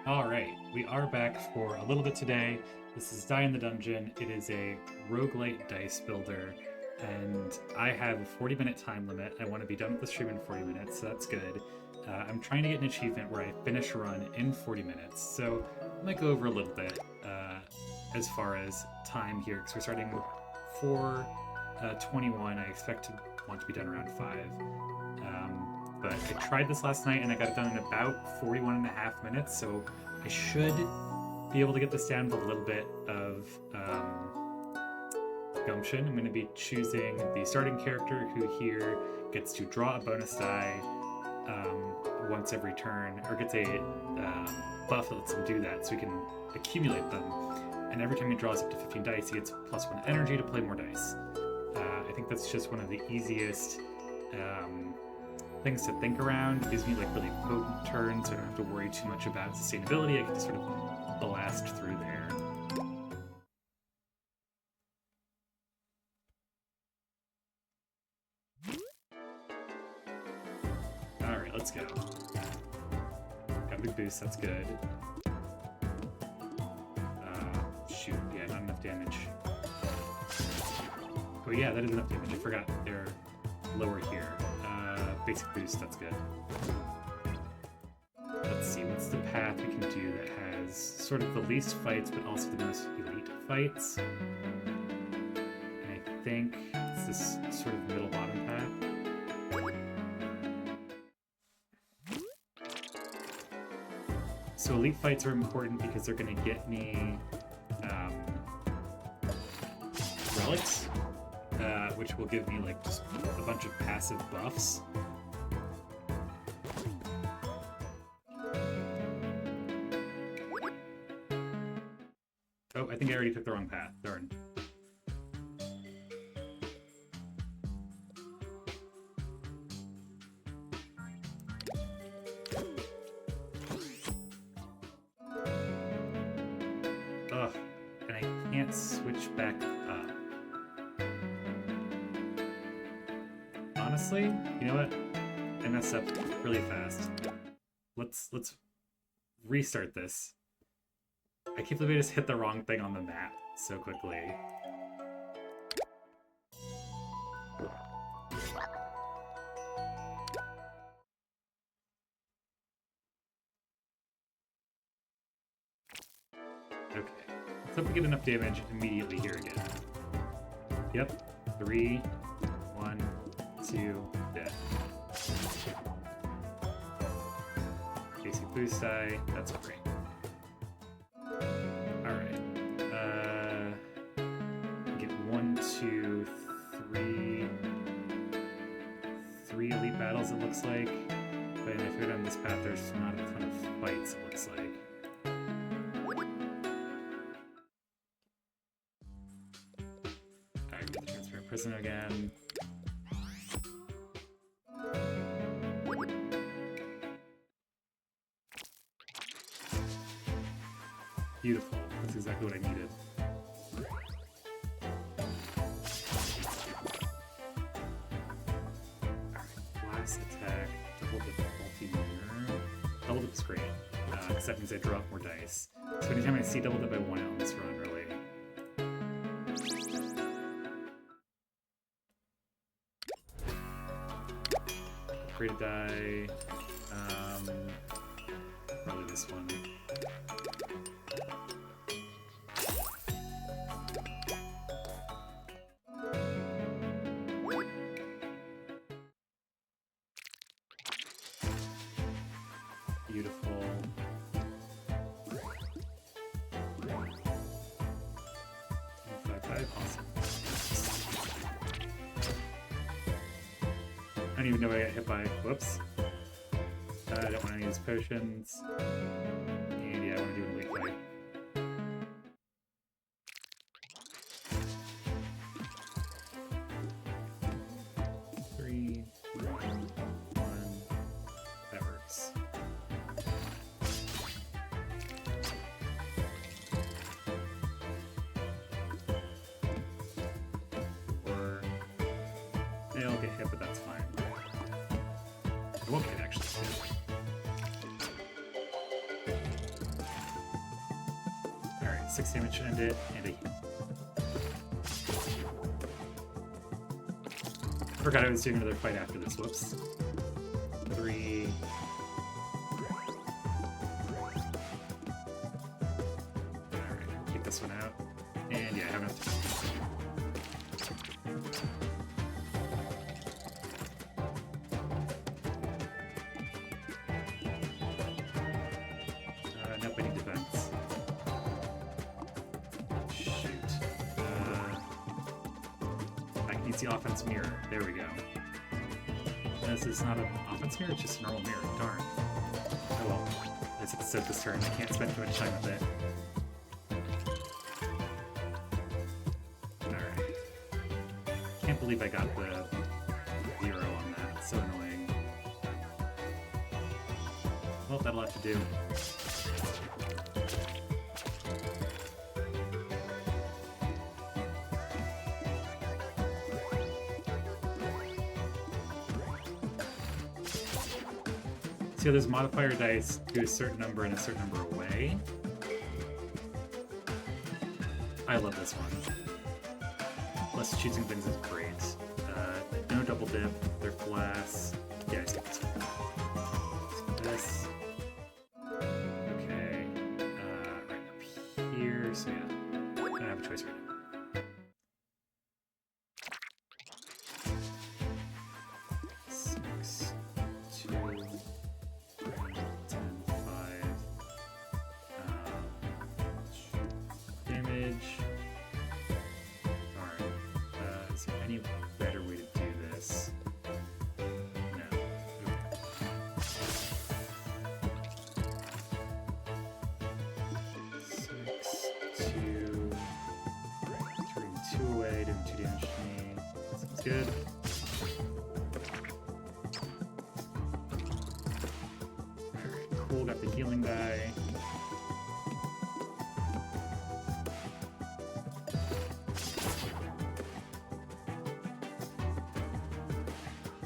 Alright, we are back for a little bit today. This is Die in the Dungeon. It is a roguelite dice builder, and I have a 40-minute time limit. I want to be done with the stream in 40 minutes, so that's good. I'm trying to get an achievement where I finish a run in 40 minutes, so I might go over a little bit as far as time here, because we're starting with 4:21. I expect to want to be done around 5. But I tried this last night and I got it done in about 41 and a half minutes, so I should be able to get this down with a little bit of gumption. I'm going to be choosing the starting character, who here gets to draw a bonus die once every turn, or gets a buff that lets him do that, so he can accumulate them. And every time he draws up to 15 dice, he gets +1 energy to play more dice. I think that's just one of the easiest things to think around. It gives me like really potent turns, so I don't have to worry too much about sustainability. I can just sort of blast through there. Alright, let's go. Got a big boost, that's good. Shoot, yeah, not enough damage. Oh yeah, that is enough damage. I forgot they're lower here. Basic boost, that's good. Let's see, what's the path we can do that has sort of the least fights, but also the most elite fights? And I think it's this sort of middle bottom path. So elite fights are important because they're going to get me relics, which will give me like just a bunch of passive buffs. Oh, I think I already took the wrong path. Darn. Ugh, and I can't switch back up. Honestly, you know what? I messed up really fast. Let's restart this. I can't believe I just hit the wrong thing on the map so quickly. Okay, let's hope we get enough damage immediately here again. Yep, 3, 1, 2, dead. Basic boost die, that's great. Alright. Get 1, 2, 3. 3 elite battles, it looks like. But if we go down this path, there's not a ton of fights, it looks like. Alright, get the transfer of prisoner again. Beautiful. That's exactly what I needed. Alright, blast attack, double dip multi-mirror. Double dip is great, because that means I draw up more dice. So anytime I see double dip, I want it on this run, really. Free to die. Probably this one. Beautiful. Awesome. I don't even know what I got hit by. Whoops. I don't want to use potions. And yeah, I want to do an elite fight. Three, 2, 1. That works. They'll get hit, but that's fine. It won't get actually hit. 6 damage to end it, and a heal. Forgot I was doing another fight after this. Whoops. 3. Alright, keep this one out. And yeah, I have enough to nope, I need defense. Shoot. I can use the offense mirror. There we go. This is not an offense mirror, it's just a normal mirror. Darn. Oh well. As it said this turn, I can't spend too much time with it. Alright. Can't believe I got the 0 on that. So annoying. Well, that'll have to do. See how those modifier dice do a certain number and a certain number away? I love this one. Plus choosing things is great. No double dip, they're glass. Yeah, I skip this one. Skip this. Okay. Right up here, so yeah. I don't have a choice right now. Good. Alright, cool, got the healing die.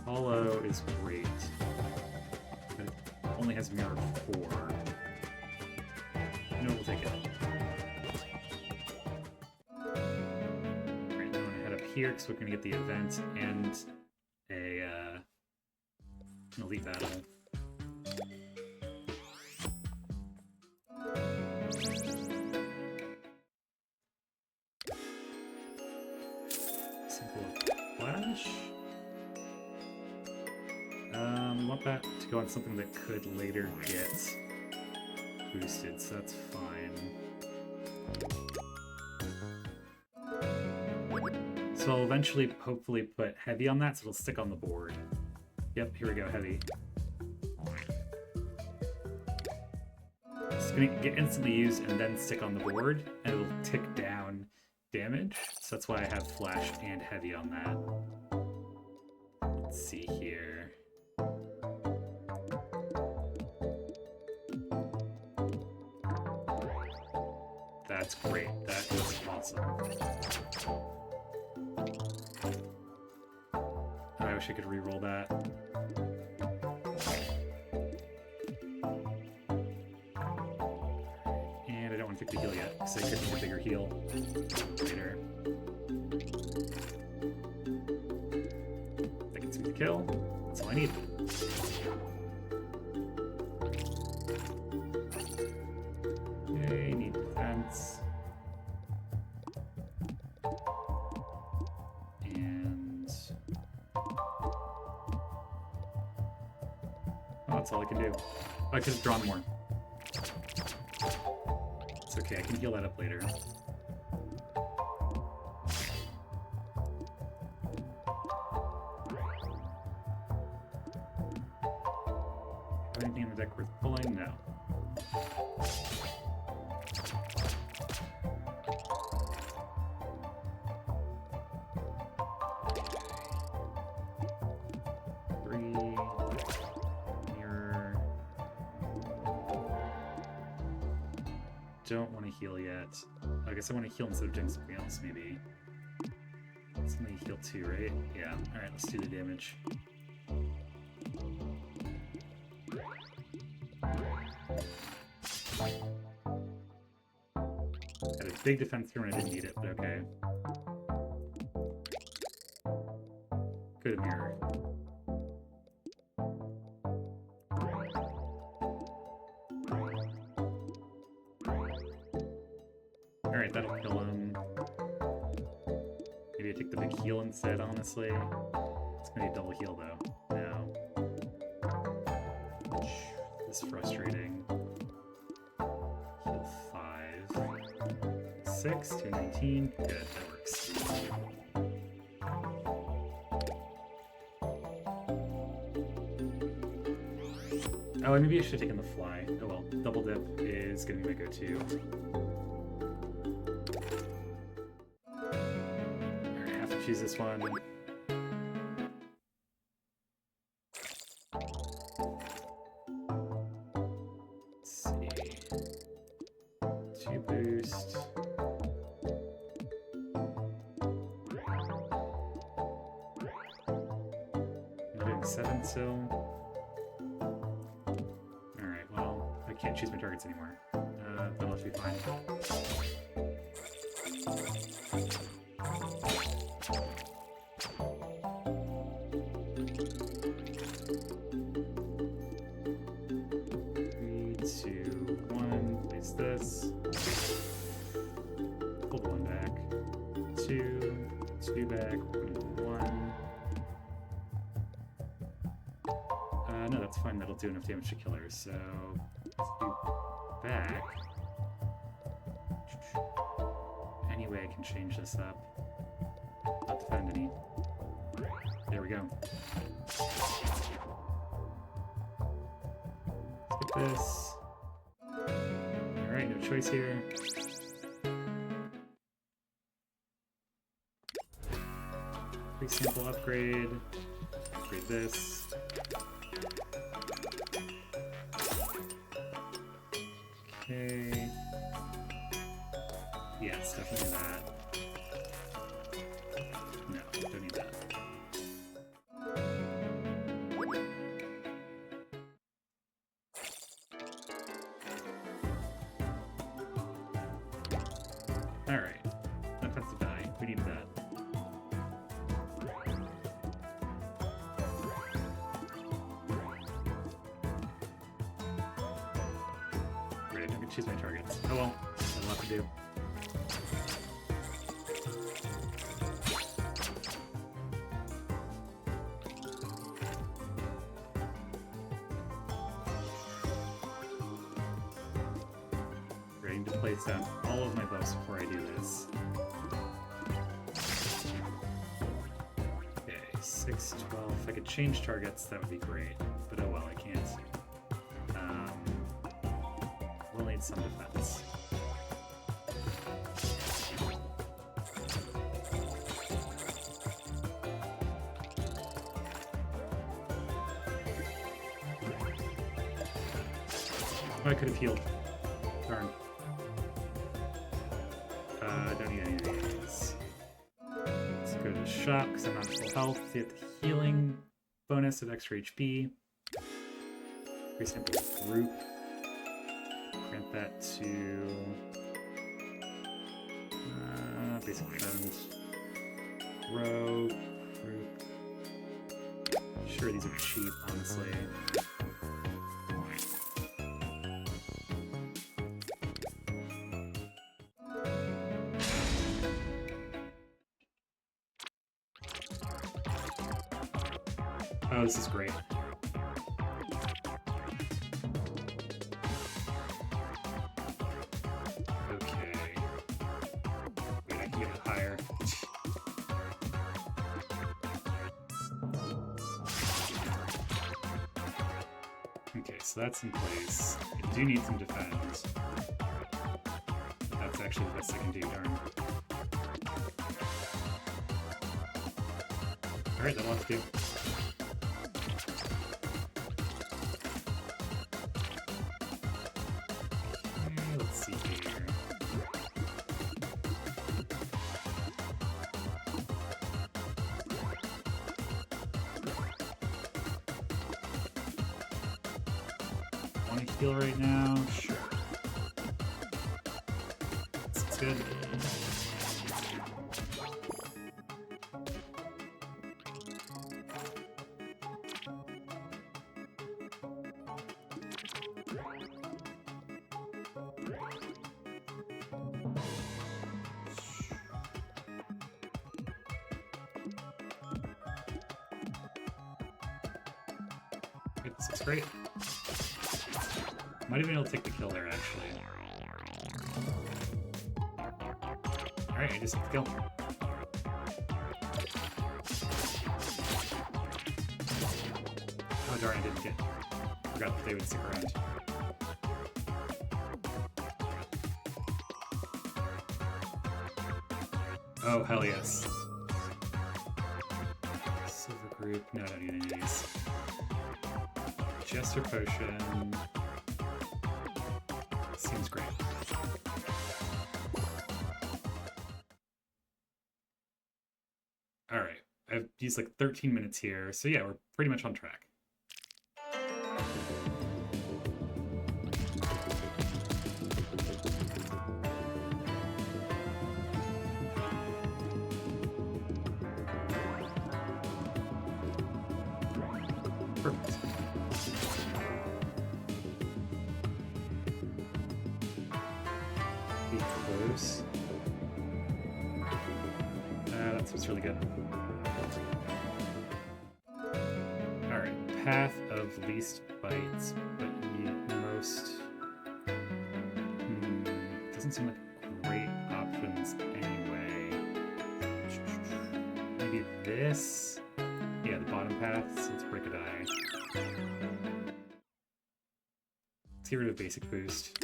Hollow is great. But it only has mirror 4. No, we'll take it. Here because we're going to get the event and an elite battle. Simple flash. We want that to go on something that could later get boosted, so that's fine. So I'll eventually, hopefully, put heavy on that so it'll stick on the board. Yep, here we go, heavy. It's going to get instantly used and then stick on the board, and it'll tick down damage. So that's why I have flash and heavy on that. Let's see here. That's great. That is awesome. I wish I could re-roll that. And I don't want to pick the heal yet, because I could get a bigger heal later. That gets me the kill. That's all I need. Okay, need defense. That's all I can do. Oh, I could have drawn more. It's okay, I can heal that up later. Anything in the deck worth pulling? No. Don't want to heal yet. I guess I want to heal instead of doing something else, maybe. Something heal 2, right? Yeah. Alright, let's do the damage. Gotta Big defense here when I didn't need it, but okay. Good mirror. Alright, that'll kill him. Maybe I take the big heal instead, honestly. It's gonna be a double heal though. No. This is frustrating. Heal 5. 6, 219. Good, that works. Oh, maybe I should have taken the fly. Oh well, double dip is gonna be my go-to. Alright, I have to choose this one. Let's see. 2 boost. I'm doing 7 still. Can't choose my targets anymore. That'll have to be fine. Three, two, one. Place this. Pull the 1 back. 2 back. 1. No, that's fine. That'll do enough damage to kill her. So. Let's do back. Any way I can change this up. Not defend any. There we go. Skip this. Alright, no choice here. Free sample upgrade. Upgrade this. Okay. Yeah, it's definitely that. No, don't need that. Alright. That has to die. We need that. Choose my targets. Oh well, that'll have to do. Ready to place down all of my buffs before I do this. Okay, 6, 12. If I could change targets, that would be great. But oh well, I can't. We'll need some defense. Oh, I could have healed. Darn. Don't need any of these. Let's go to the shop because I'm not full health. See if the healing bonus of extra HP. Very simple group. Grant that to basic friends. Rogue, group. Sure, these are cheap, honestly. Oh, this is great. Okay. Wait, I can get it higher. Okay, so that's in place. I do need some defense. That's actually the best I can do, darn. Alright, that'll have to do. Let's see here. Want to heal right now? Sure. Since That's good. This is great. Might have been able to take the kill there, actually. Alright, I just took the kill. Oh darn, I didn't get... Forgot that they would stick around. Oh, hell yes. Silver group. No, I don't need any of these. Jester potion. Seems great. Alright. I've used like 13 minutes here, so yeah, we're pretty much on track. Perfect. Be close. That's what's really good. Alright, path of least bites, but most... doesn't seem like great options anyway. Maybe this? Yeah, the bottom path, so let's break a die. Let's get rid of basic boost.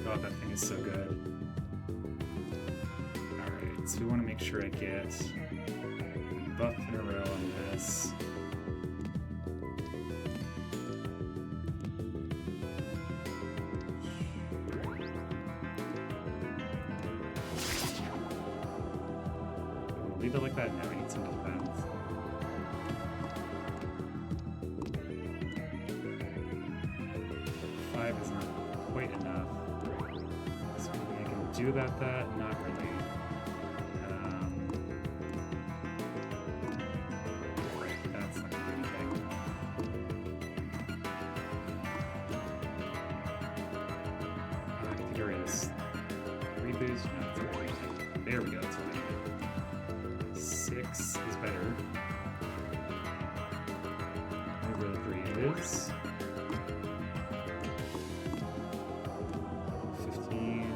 God, that thing is so good. Alright, so we want to make sure I get a buff in a row on this. Leave it like that? No, we need some defense. Five is not quite enough. So what I can do about that? Not really. Right, that's not gonna do anything. I can get rid of this. Reboost? No, it's okay. There we go, it's fine. 6 is better. Row 3 is. 15.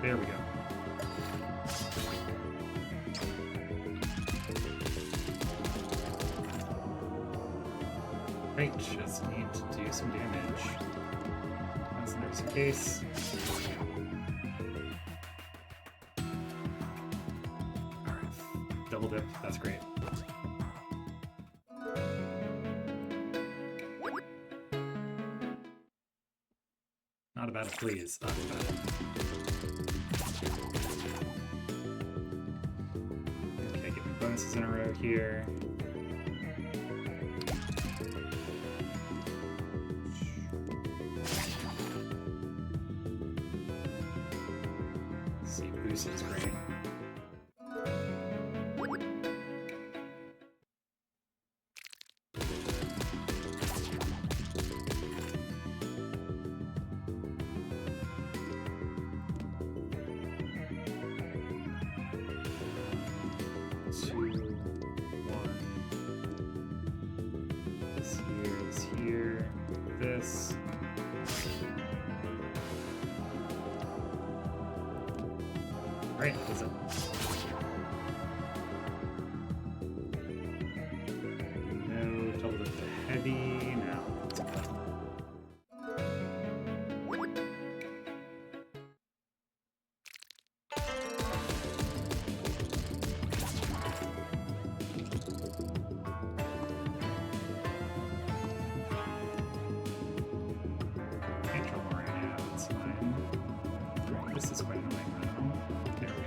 There we go. Right, just need to do some damage. That's there's a case. Double dip, that's great. Not about it, please. Not about it. Okay, get my bonuses in a row here. Let's see, boost is great. This. Right, that does it. No double dip to heavy. Now let's go. This is quite annoying now. There we go.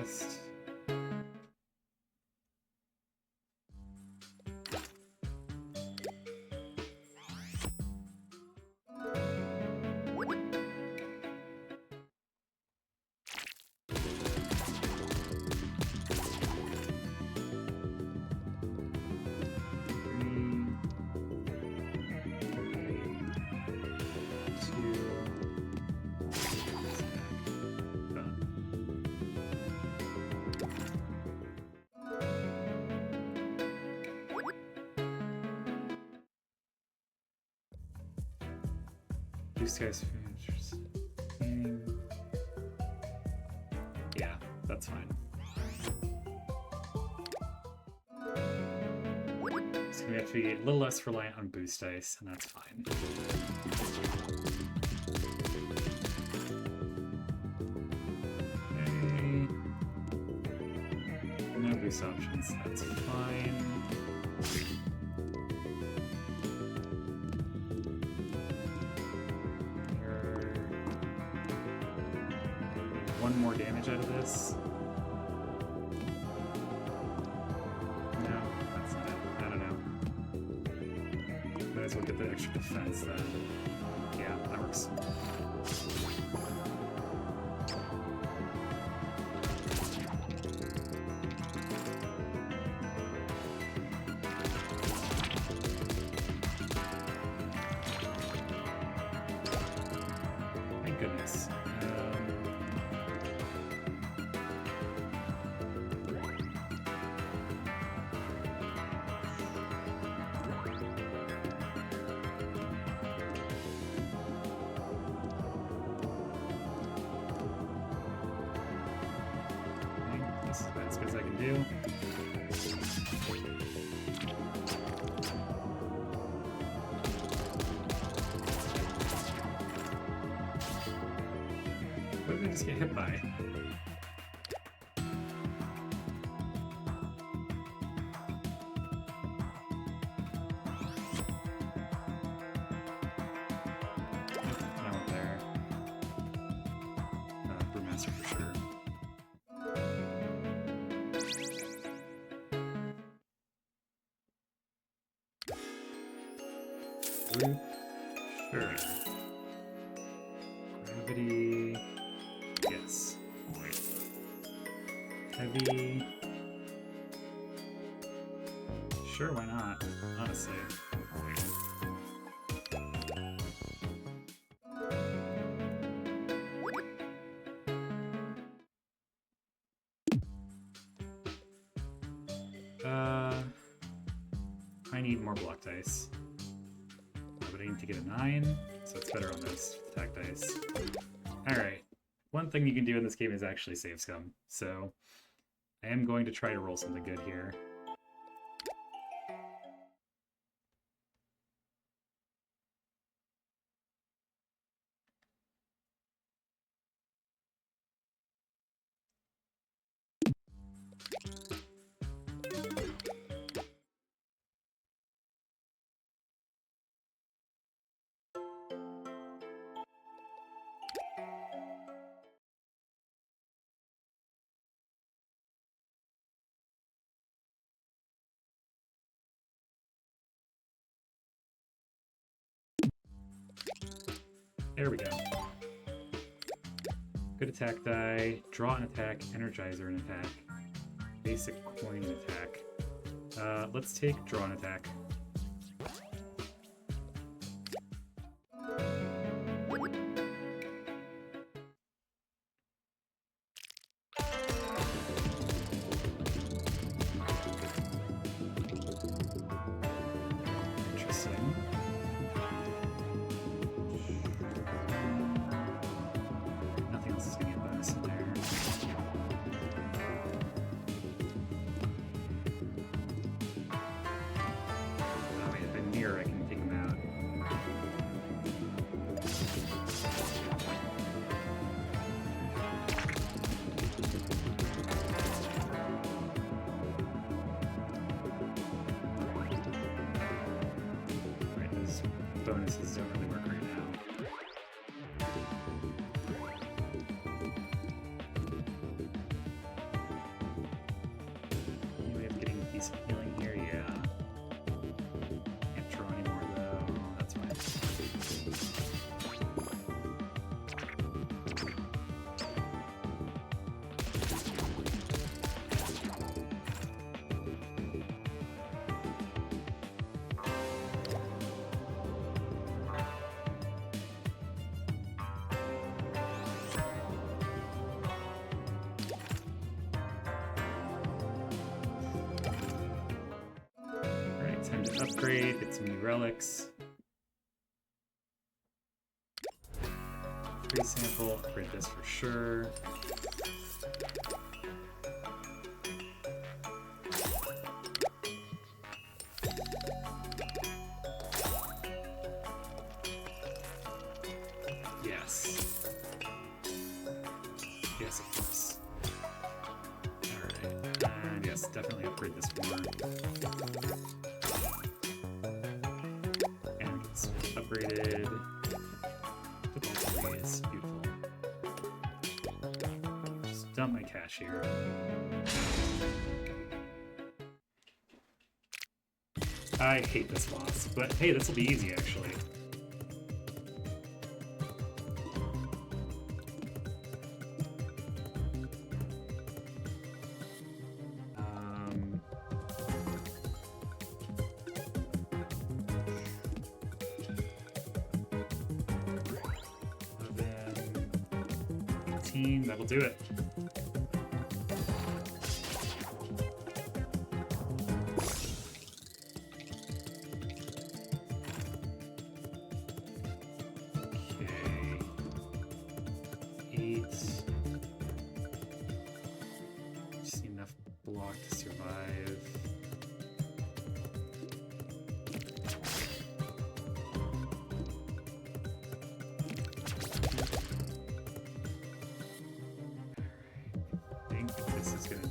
boost. Boost guys. Yeah, that's fine. So we have to be a little less reliant on boost dice, and that's fine. Okay. No boost options, that's fine. One more damage out of this. No, that's not it. I don't know. Might as well get the extra defense then. Yeah, that works. Thank goodness. This is about as good as I can do. What did I just get hit by? Not up there. Brewmaster for sure. Sure. Gravity. Yes. Heavy. Sure, why not? Honestly. I need more block dice. But I need to get a 9, so it's better on those attack dice. Alright. One thing you can do in this game is actually save scum, so I am going to try to roll something good here. There we go. Good attack die, draw an attack, energizer an attack, basic coin an attack. Let's take draw an attack. Interesting. Nothing else is going to get bonus in there. Oh wait, if I'm near, I can take him out. Right, those bonuses don't really work right now. upgrade, get some new relics. Free sample, upgrade this for sure. Yes. Yes, of course. Alright. And yes, definitely upgrade this more. And it's upgraded. It's beautiful. Just dump my cash here. I hate this boss, but hey, this will be easy actually. That'll do it. Okay. 8. Just need enough block to survive.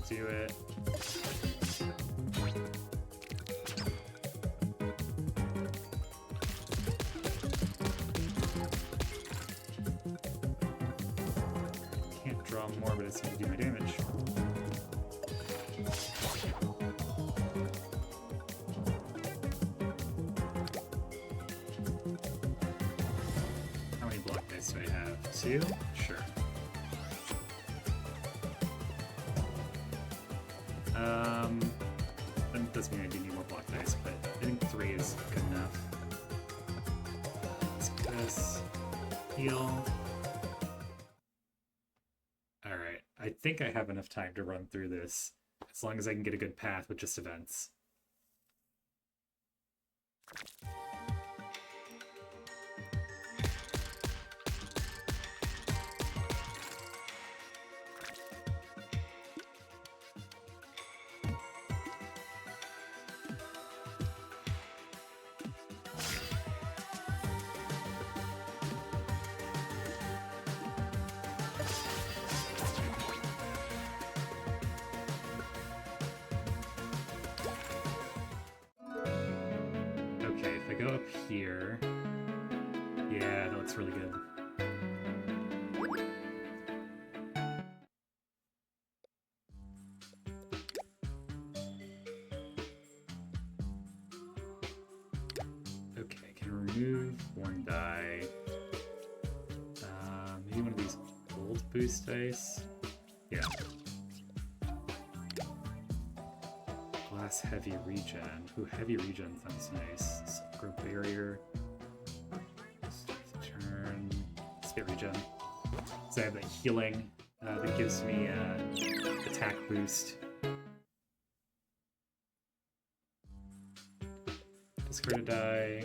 Do it. Can't draw more, but it's going to do my damage. How many block dice do I have? 2? Sure. That doesn't mean I do need more block dice, but I think 3 is good enough. Let's get this. Heal. Alright, I think I have enough time to run through this, as long as I can get a good path with just events. Go up here. Yeah, that looks really good. Okay, can remove 1 die. Maybe one of these gold boost dice. Yeah. Glass heavy regen. Ooh, heavy regen sounds nice. Grow barrier. Turn. Let's get regen. So I have that healing that gives me attack boost. Discard a die.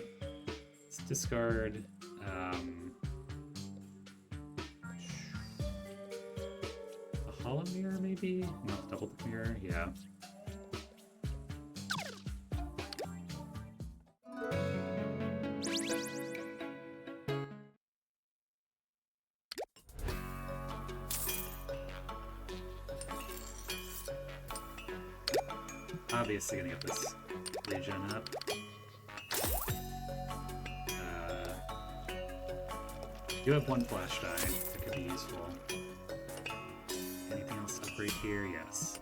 Let's discard. A hollow mirror, maybe? Not double the mirror, yeah. Obviously gonna get this regen up. You have 1 flash die that could be useful. Anything else to upgrade here? Yes.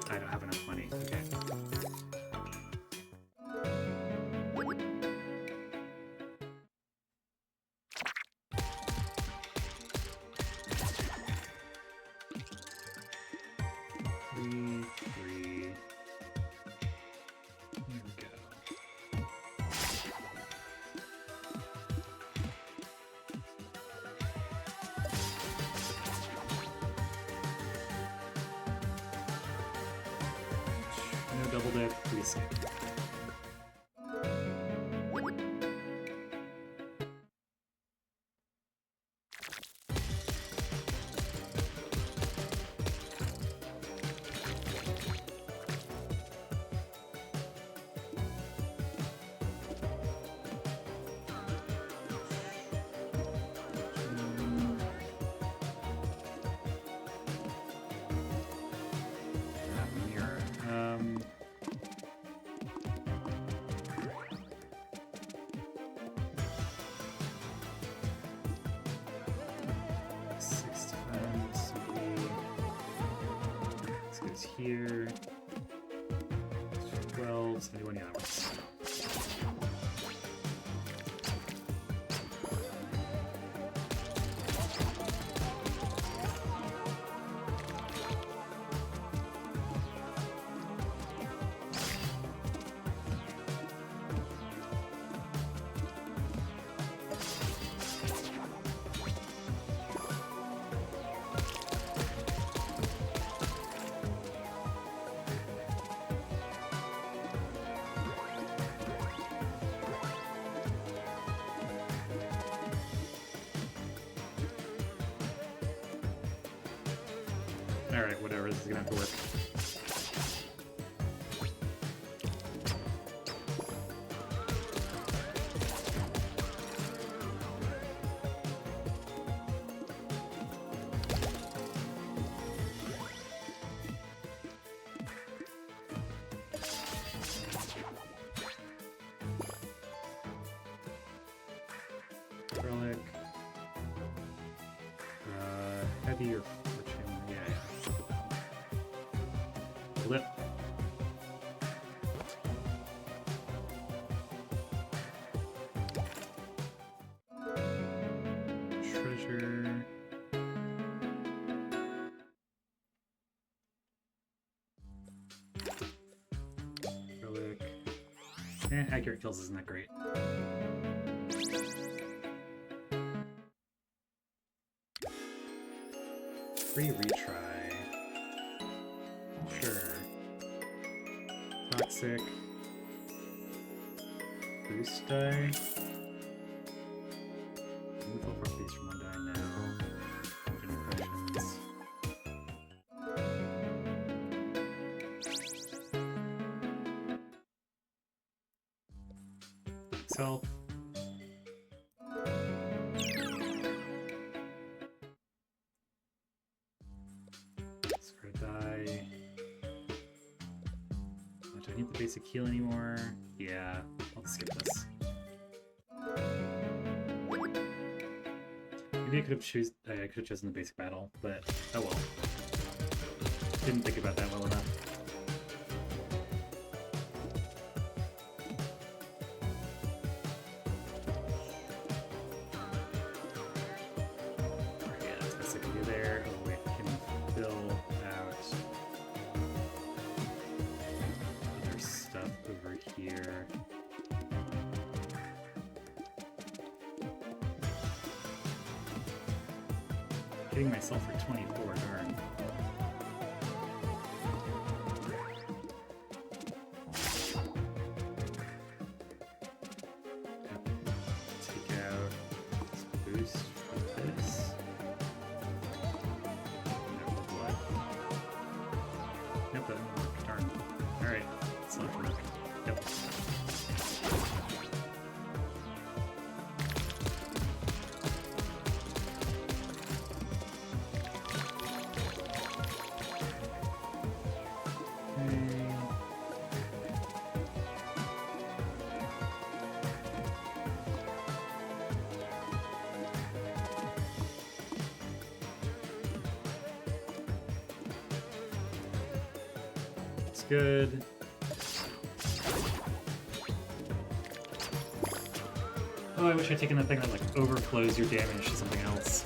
I don't have enough money. Okay. double dip, resave. Here, 12, 71 hours. Alright, whatever, this is gonna have to work. Relic. Heavy or fortune? Yeah. Lip. Treasure. Relic. Accurate kills isn't that great. Free retry. Sure. Toxic. Boost die. Lethal properties from one die now. Impressions. Self. Basic heal anymore. Yeah, I'll just skip this. Maybe I could have chosen the basic battle, but oh well. Didn't think about that well enough. Yeah, that's best I can do there. Oh wait, I can fill out stuff over here. Getting myself for 24, darn. Take out this boost for this. No, what? Nope, that didn't work, darn. Alright. It's not working. Yep. It's good. Oh, I wish I'd taken the thing that like overflows your damage to something else.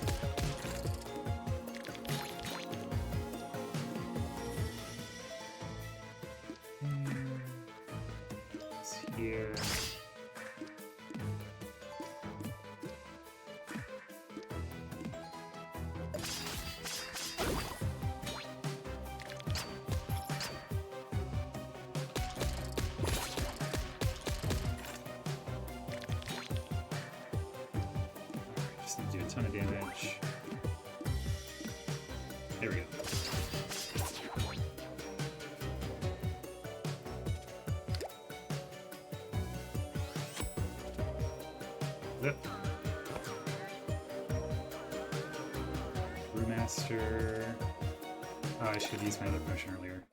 It's here. Just need to do a ton of damage. There we go. Yep. Brewmaster. Oh, I should have used my other potion earlier.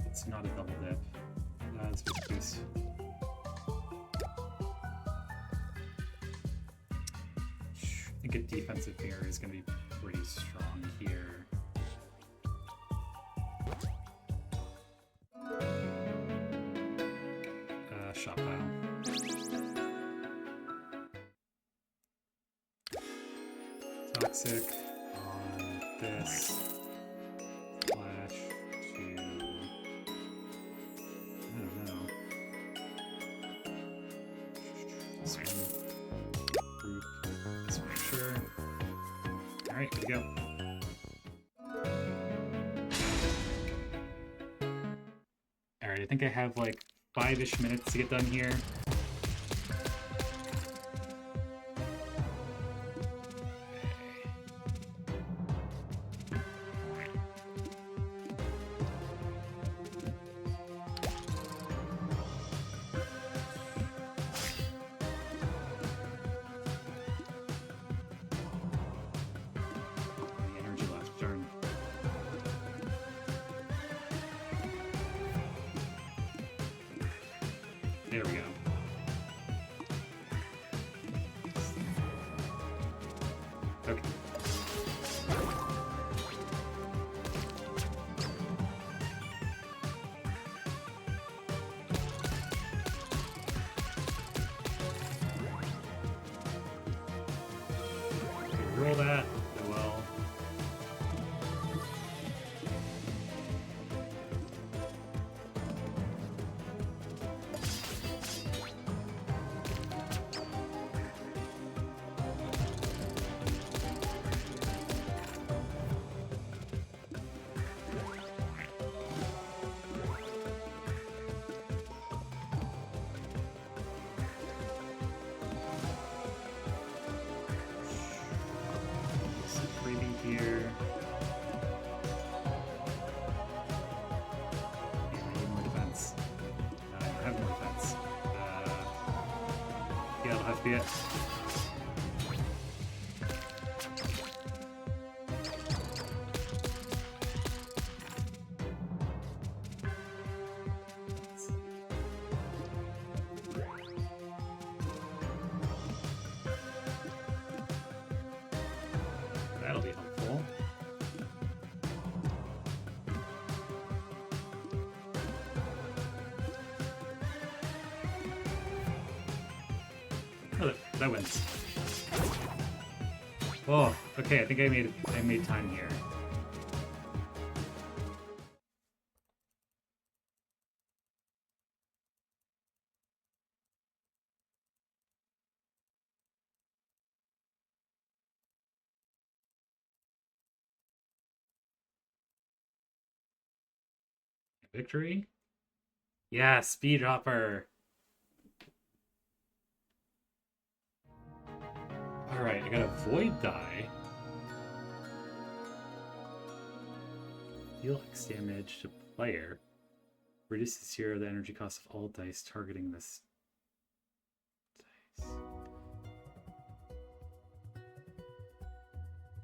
It's not a double dip. It's a boost. I think a defensive mirror is going to be pretty strong here. Shot pile. Toxic on this. Flash to... I don't know. This one. Group. This one, sure. Alright, here we go. Alright, I think I have like 5-ish minutes to get done here. The energy left turn. There we go. Okay. Roll that. Oh well. Here. Yeah, I need more defense. I don't have more defense. Yeah, it'll have to be it. That'll be helpful. Oh, that wins. Oh, okay. I think I made time here. Victory? Yeah, speed hopper. Alright, I got a void die. Deal X damage to player. Reduces here the energy cost of all dice targeting this dice.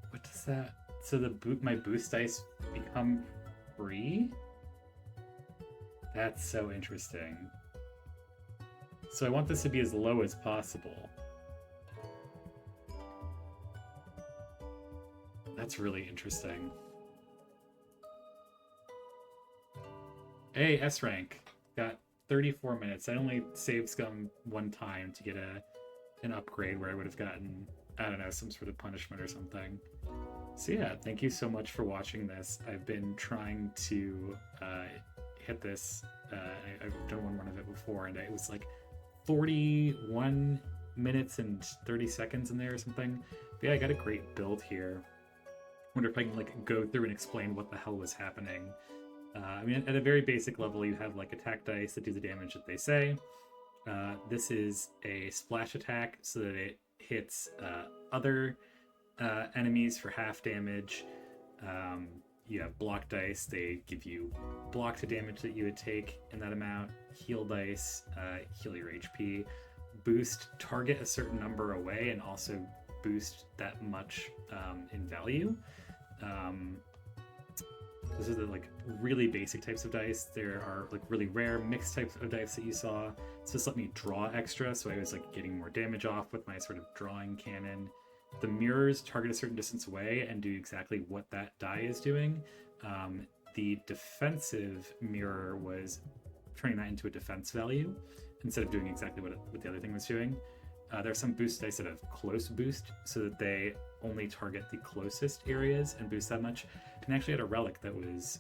What does that... So my boost dice become free? That's so interesting. So I want this to be as low as possible. That's really interesting. Hey, S rank. Got 34 minutes. I only saved scum one time to get an upgrade where I would have gotten, I don't know, some sort of punishment or something. So yeah, thank you so much for watching this. I've been trying to hit this. I've done one run of it before, and it was like 41 minutes and 30 seconds in there or something. But yeah, I got a great build here. wonder if I can like go through and explain what the hell was happening. I mean, at a very basic level, you have like attack dice that do the damage that they say. This is a splash attack so that it hits other enemies for half damage. You have block dice, they give you block to damage that you would take in that amount. Heal dice, heal your HP. Boost target a certain number away and also boost that much in value. Those are the like really basic types of dice. There are like really rare mixed types of dice that you saw. So this let me draw extra, so I was like getting more damage off with my sort of drawing cannon. The mirrors target a certain distance away and do exactly what that die is doing. The defensive mirror was turning that into a defense value instead of doing exactly what the other thing was doing. There are some boost dice that have close boost so that they only target the closest areas and boost that much. And I actually had a relic that was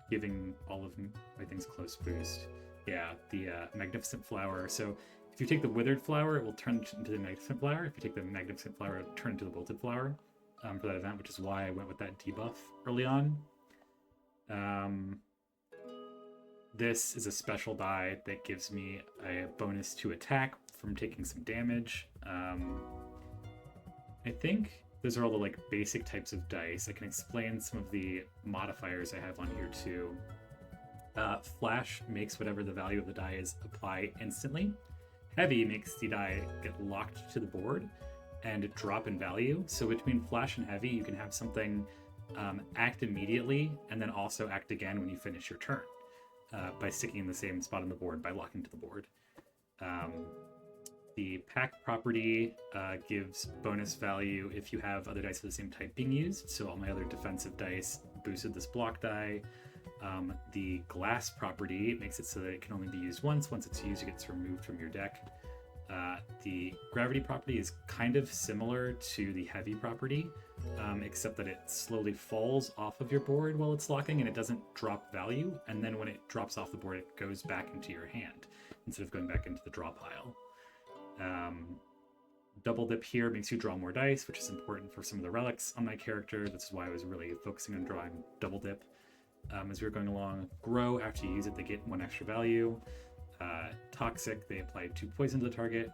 giving all of my things close boost. Yeah, the Magnificent Flower. So if you take the Withered Flower, it will turn into the Magnificent Flower. If you take the Magnificent Flower, it will turn into the Wilted Flower for that event, which is why I went with that debuff early on. This is a special die that gives me a bonus to attack from taking some damage. I think those are all the like basic types of dice. I can explain some of the modifiers I have on here too. Flash makes whatever the value of the die is apply instantly. Heavy makes the die get locked to the board and drop in value. So between Flash and Heavy, you can have something act immediately and then also act again when you finish your turn by sticking in the same spot on the board, by locking to the board. The Pack property gives bonus value if you have other dice of the same type being used. So all my other defensive dice boosted this block die. The Glass property makes it so that it can only be used once. Once it's used, it gets removed from your deck. The Gravity property is kind of similar to the Heavy property, except that it slowly falls off of your board while it's locking and it doesn't drop value. And then when it drops off the board, it goes back into your hand instead of going back into the draw pile. Double Dip here makes you draw more dice, which is important for some of the relics on my character. This is why I was really focusing on drawing Double Dip. As we were going along, Grow, after you use it, they get 1 extra value. Toxic, they apply 2 poison to the target.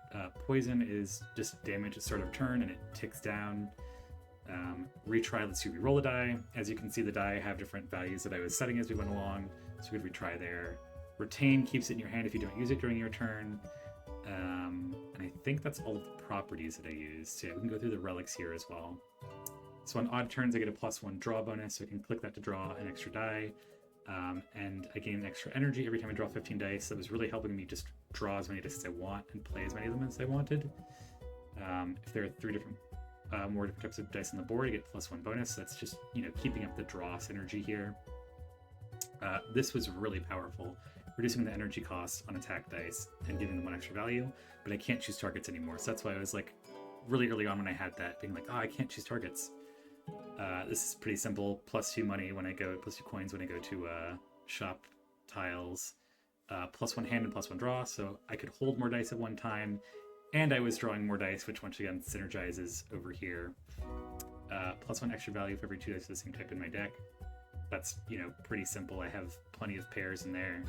Poison is just damage at start of turn and it ticks down. Retry lets you reroll a die. As you can see, the die have different values that I was setting as we went along, so we could retry there. Retain keeps it in your hand if you don't use it during your turn. And I think that's all of the properties that I used. So yeah, we can go through the relics here as well. So on odd turns, I get a +1 draw bonus, so I can click that to draw an extra die. And I gain extra energy every time I draw 15 dice. That was really helping me just draw as many dice as I want and play as many of them as I wanted. If there are 3 different, more different types of dice on the board, I get +1 bonus. That's just, keeping up the draw synergy here. This was really powerful, reducing the energy cost on attack dice and giving them 1 extra value, but I can't choose targets anymore. So that's why I was like, really early on when I had that, being like, I can't choose targets. This is pretty simple. +2 money when I go, +2 coins when I go to shop tiles. +1 hand and +1 draw, so I could hold more dice at one time, and I was drawing more dice, which once again synergizes over here. +1 extra value for every 2 dice of the same type in my deck. That's, pretty simple. I have plenty of pairs in there.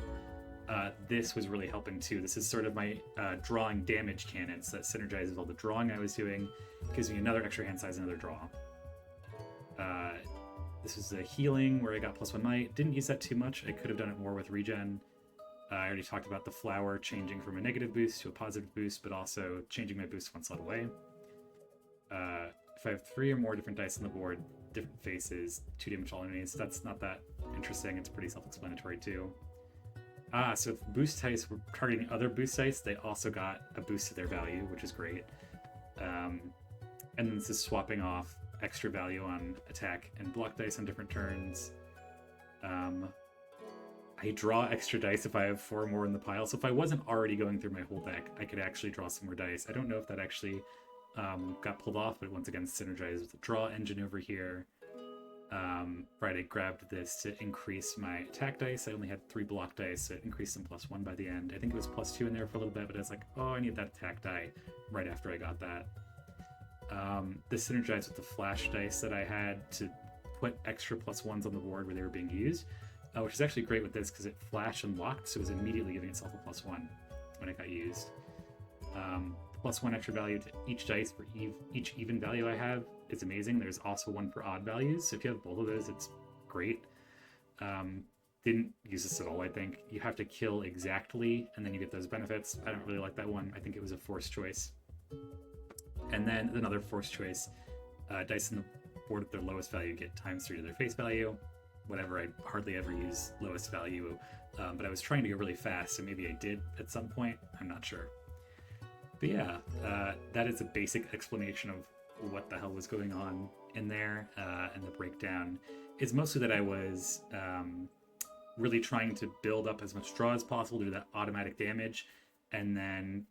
This was really helping too. This is sort of my drawing damage cannon, so that synergizes all the drawing I was doing, gives me another extra hand size, another draw. This is a healing where I got +1 might. Didn't use that too much. I could have done it more with regen. I already talked about the flower changing from a negative boost to a positive boost, but also changing my boost 1 slot away. If I have 3 or more different dice on the board, different faces, 2 damage all enemies, that's not that interesting. It's pretty self-explanatory too. So if boost dice were targeting other boost dice, they also got a boost to their value, which is great. And then this is swapping off extra value on attack and block dice on different turns. I draw extra dice if I have 4 more in the pile. So if I wasn't already going through my whole deck, I could actually draw some more dice. I don't know if that actually got pulled off, but once again, synergized with the draw engine over here. Right, I grabbed this to increase my attack dice. I only had 3 block dice, so it increased them +1 by the end. I think it was +2 in there for a little bit, but I was like, I need that attack die right after I got that. This synergized with the flash dice that I had to put extra +1s on the board where they were being used, which is actually great with this because it flashed and locked, so it was immediately giving itself a +1 when it got used. +1 extra value to each dice for each even value I have is amazing. There's also one for odd values, so if you have both of those, it's great. Didn't use this at all, I think. You have to kill exactly, and then you get those benefits. I don't really like that one. I think it was a forced choice. And then another forced choice, dice in the board at their lowest value get ×3 to their face value. Whatever, I hardly ever use lowest value, but I was trying to go really fast, so maybe I did at some point. I'm not sure. But yeah, that is a basic explanation of what the hell was going on in there, and the breakdown is mostly that I was really trying to build up as much draw as possible to do that automatic damage, and then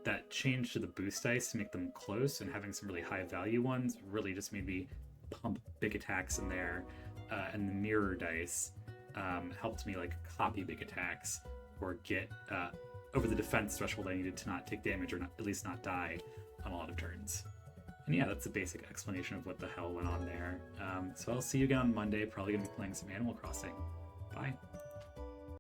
that change to the boost dice to make them close and having some really high value ones really just made me pump big attacks in there, and the mirror dice helped me like copy big attacks or get over the defense threshold I needed to not take damage or not, at least not die on a lot of turns. And yeah, that's the basic explanation of what the hell went on there. So I'll see you again on Monday, probably going to be playing some Animal Crossing. Bye.